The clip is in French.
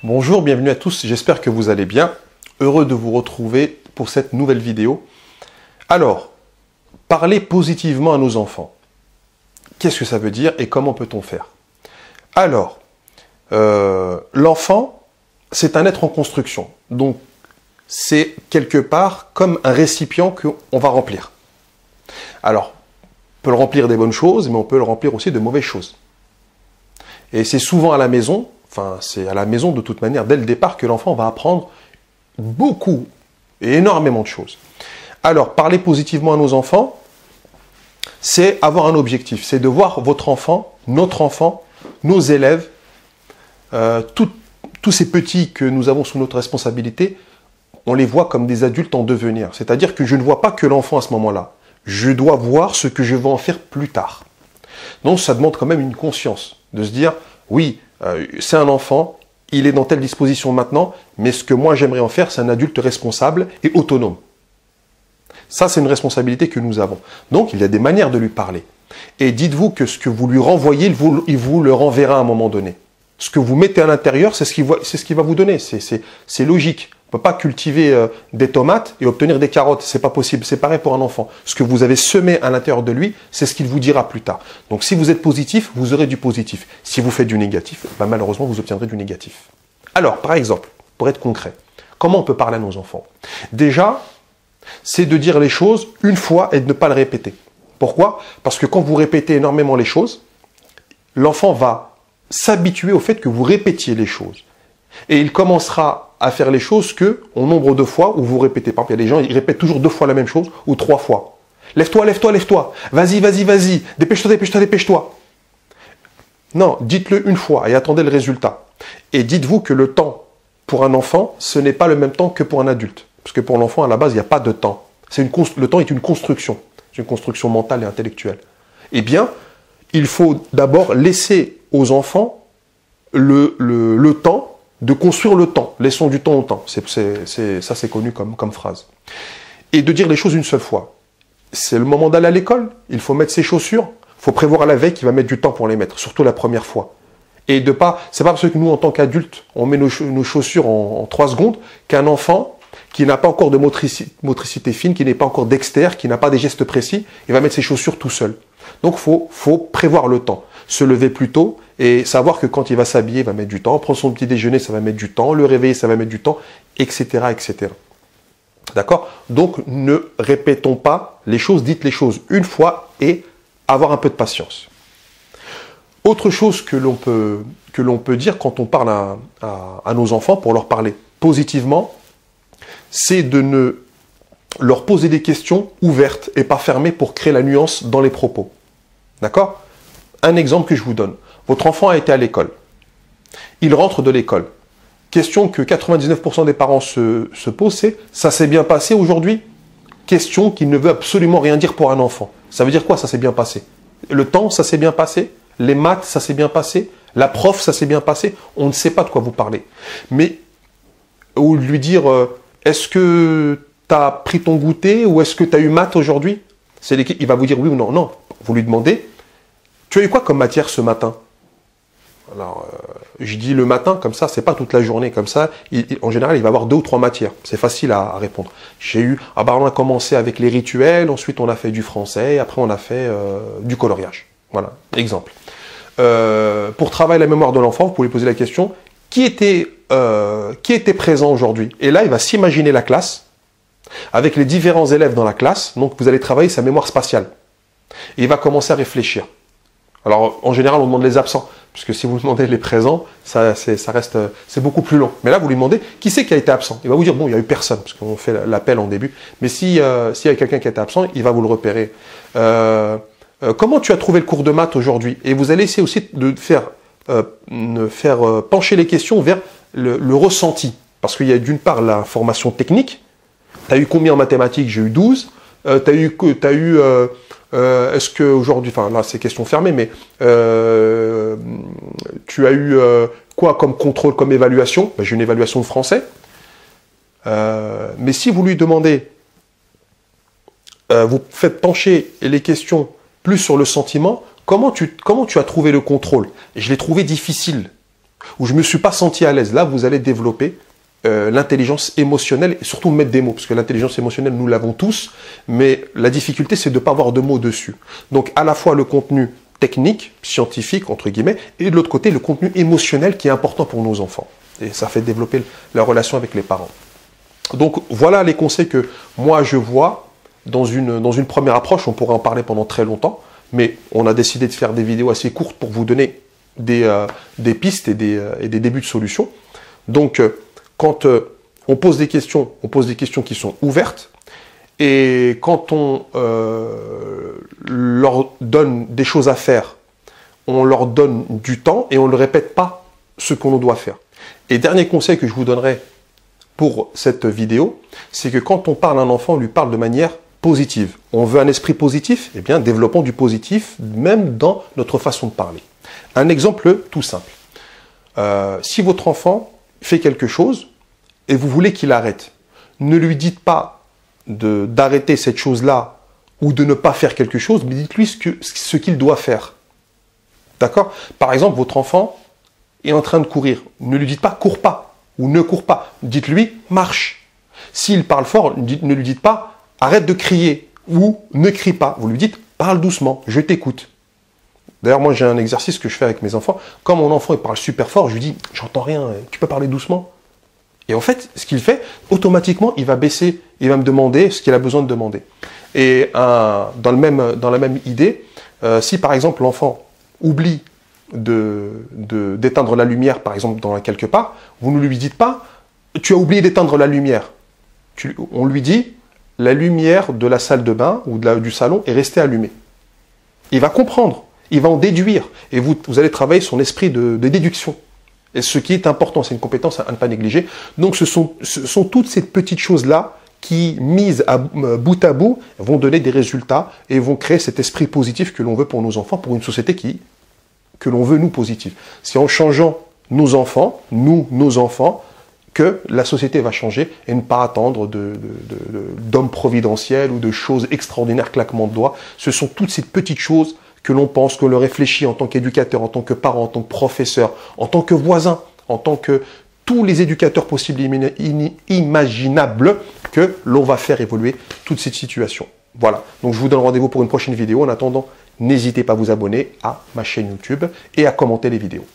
Bonjour, bienvenue à tous, j'espère que vous allez bien. Heureux de vous retrouver pour cette nouvelle vidéo. Alors, parler positivement à nos enfants. Qu'est-ce que ça veut dire et comment peut-on faire? Alors, l'enfant, c'est un être en construction. Donc, c'est quelque part comme un récipient qu'on va remplir. Alors, on peut le remplir des bonnes choses, mais on peut le remplir aussi de mauvaises choses. Et c'est souvent à la maison, enfin c'est à la maison de toute manière, dès le départ, que l'enfant va apprendre beaucoup et énormément de choses. Alors, parler positivement à nos enfants, c'est avoir un objectif, c'est de voir votre enfant, notre enfant, nos élèves, tous ces petits que nous avons sous notre responsabilité, on les voit comme des adultes en devenir. C'est-à-dire que je ne vois pas que l'enfant à ce moment-là. Je dois voir ce que je vais en faire plus tard. Donc ça demande quand même une conscience, de se dire, oui, c'est un enfant, il est dans telle disposition maintenant, mais ce que moi j'aimerais en faire, c'est un adulte responsable et autonome. Ça, c'est une responsabilité que nous avons. Donc, il y a des manières de lui parler. Et dites-vous que ce que vous lui renvoyez, il vous le renverra à un moment donné. Ce que vous mettez à l'intérieur, c'est ce qu'il va vous donner. C'est logique. On ne peut pas cultiver des tomates et obtenir des carottes. C'est pas possible. C'est pareil pour un enfant. Ce que vous avez semé à l'intérieur de lui, c'est ce qu'il vous dira plus tard. Donc, si vous êtes positif, vous aurez du positif. Si vous faites du négatif, ben, malheureusement, vous obtiendrez du négatif. Alors, par exemple, pour être concret, comment on peut parler à nos enfants? Déjà, c'est de dire les choses une fois et de ne pas le répéter. Pourquoi? Parce que quand vous répétez énormément les choses, l'enfant va s'habituer au fait que vous répétiez les choses. Et il commencera à faire les choses que, au nombre de fois où vous répétez. Par exemple, il y a des gens, ils répètent toujours 2 fois la même chose ou 3 fois. Lève-toi, lève-toi, lève-toi. Vas-y, vas-y, vas-y. Dépêche-toi, dépêche-toi, dépêche-toi. Non, dites-le une fois et attendez le résultat. Et dites-vous que le temps pour un enfant, ce n'est pas le même temps que pour un adulte. Parce que pour l'enfant, à la base, il n'y a pas de temps. Le temps est une construction. C'est une construction mentale et intellectuelle. Eh bien, il faut d'abord laisser aux enfants le temps de construire le temps. Laissons du temps au temps. Ça, c'est connu comme phrase. Et de dire les choses une seule fois. C'est le moment d'aller à l'école. Il faut mettre ses chaussures. Il faut prévoir à la veille qu'il va mettre du temps pour les mettre, surtout la première fois. Et c'est pas parce que nous, en tant qu'adultes, on met nos chaussures en 3 secondes qu'un enfant qui n'a pas encore de motricité fine, qui n'est pas encore dextère, qui n'a pas des gestes précis, il va mettre ses chaussures tout seul. Donc, faut prévoir le temps. Se lever plus tôt et savoir que quand il va s'habiller, il va mettre du temps. Prendre son petit déjeuner, ça va mettre du temps. Le réveiller, ça va mettre du temps, etc., etc. D'accord? Donc, ne répétons pas les choses, dites les choses une fois et avoir un peu de patience. Autre chose que l'on peut dire quand on parle à nos enfants pour leur parler positivement, c'est de ne leur poser des questions ouvertes et pas fermées pour créer la nuance dans les propos. D'accord? Un exemple que je vous donne. Votre enfant a été à l'école. Il rentre de l'école. Question que 99% des parents se posent, c'est « ça s'est bien passé aujourd'hui ?» Question qui ne veut absolument rien dire pour un enfant. Ça veut dire quoi, ça s'est bien passé? Le temps, ça s'est bien passé? Les maths, ça s'est bien passé? La prof, ça s'est bien passé? On ne sait pas de quoi vous parlez. Mais, ou lui dire... est-ce que tu as pris ton goûter ou est-ce que tu as eu maths aujourd'hui? Il va vous dire oui ou non. Non, vous lui demandez, tu as eu quoi comme matière ce matin? Alors, je dis le matin, comme ça, c'est pas toute la journée. Comme ça, en général, il va avoir 2 ou 3 matières. C'est facile à répondre. J'ai eu, on a commencé avec les rituels, ensuite on a fait du français, après on a fait du coloriage. Voilà, exemple. Pour travailler la mémoire de l'enfant, vous pouvez lui poser la question, qui était présent aujourd'hui? Et là, il va s'imaginer la classe, avec les différents élèves dans la classe, donc vous allez travailler sa mémoire spatiale. Et il va commencer à réfléchir. Alors, en général, on demande les absents, puisque si vous demandez les présents, c'est beaucoup plus long. Mais là, vous lui demandez, qui c'est qui a été absent? Il va vous dire, bon, il n'y a eu personne, parce qu'on fait l'appel en début. Mais s'il y a quelqu'un qui a été absent, il va vous le repérer. Comment tu as trouvé le cours de maths aujourd'hui? Et vous allez essayer aussi de faire pencher les questions vers le ressenti. Parce qu'il y a d'une part la formation technique. Tu as eu combien en mathématiques? J'ai eu 12. Est-ce qu'aujourd'hui, enfin là c'est question fermée, mais tu as eu quoi comme contrôle, comme évaluation? Ben, j'ai une évaluation de français. Mais si vous lui demandez, vous faites pencher les questions plus sur le sentiment, comment tu as trouvé le contrôle? Je l'ai trouvé difficile. ou je me suis pas senti à l'aise. Là, vous allez développer l'intelligence émotionnelle et surtout mettre des mots, parce que l'intelligence émotionnelle, nous l'avons tous, mais la difficulté, c'est de ne pas avoir de mots dessus. Donc, à la fois le contenu technique, scientifique, entre guillemets, et de l'autre côté, le contenu émotionnel qui est important pour nos enfants. Et ça fait développer la relation avec les parents. Donc, voilà les conseils que moi, je vois dans une première approche. On pourrait en parler pendant très longtemps, mais on a décidé de faire des vidéos assez courtes pour vous donner des pistes et des débuts de solutions. Donc, quand on pose des questions qui sont ouvertes, et quand on leur donne des choses à faire, on leur donne du temps et on ne répète pas ce qu'on doit faire. Et dernier conseil que je vous donnerai pour cette vidéo, c'est que quand on parle à un enfant, on lui parle de manière positive. On veut un esprit positif, eh bien développons du positif même dans notre façon de parler. Un exemple tout simple. Si votre enfant fait quelque chose et vous voulez qu'il arrête, ne lui dites pas d'arrêter cette chose-là ou de ne pas faire quelque chose, mais dites-lui ce qu'il doit faire. D'accord? Par exemple, votre enfant est en train de courir. Ne lui dites pas « cours pas » ou « ne cours pas ». Dites-lui « marche ». S'il parle fort, ne lui dites pas « arrête de crier » ou « ne crie pas ». Vous lui dites « parle doucement, je t'écoute ». D'ailleurs, moi, j'ai un exercice que je fais avec mes enfants. Quand mon enfant il parle super fort, je lui dis « j'entends rien, tu peux parler doucement ». Et en fait, ce qu'il fait, automatiquement, il va baisser, il va me demander ce qu'il a besoin de demander. Et dans la même idée, si par exemple l'enfant oublie d'éteindre la lumière, par exemple, quelque part, vous ne lui dites pas « tu as oublié d'éteindre la lumière ». On lui dit « la lumière de la salle de bain ou du salon est restée allumée ». Il va comprendre, il va en déduire, et vous allez travailler son esprit de déduction. Et ce qui est important, c'est une compétence à ne pas négliger. Donc ce sont toutes ces petites choses-là qui, mises bout à bout, vont donner des résultats et vont créer cet esprit positif que l'on veut pour nos enfants, pour une société que l'on veut, nous, positive. C'est en changeant nos enfants, nos enfants, que la société va changer et ne pas attendre d'hommes providentiels ou de choses extraordinaires, claquements de doigts. Ce sont toutes ces petites choses que l'on pense, que l'on réfléchit en tant qu'éducateur, en tant que parent, en tant que professeur, en tant que voisin, en tant que tous les éducateurs possibles et imaginables, que l'on va faire évoluer toute cette situation. Voilà, donc je vous donne rendez-vous pour une prochaine vidéo. En attendant, n'hésitez pas à vous abonner à ma chaîne YouTube et à commenter les vidéos.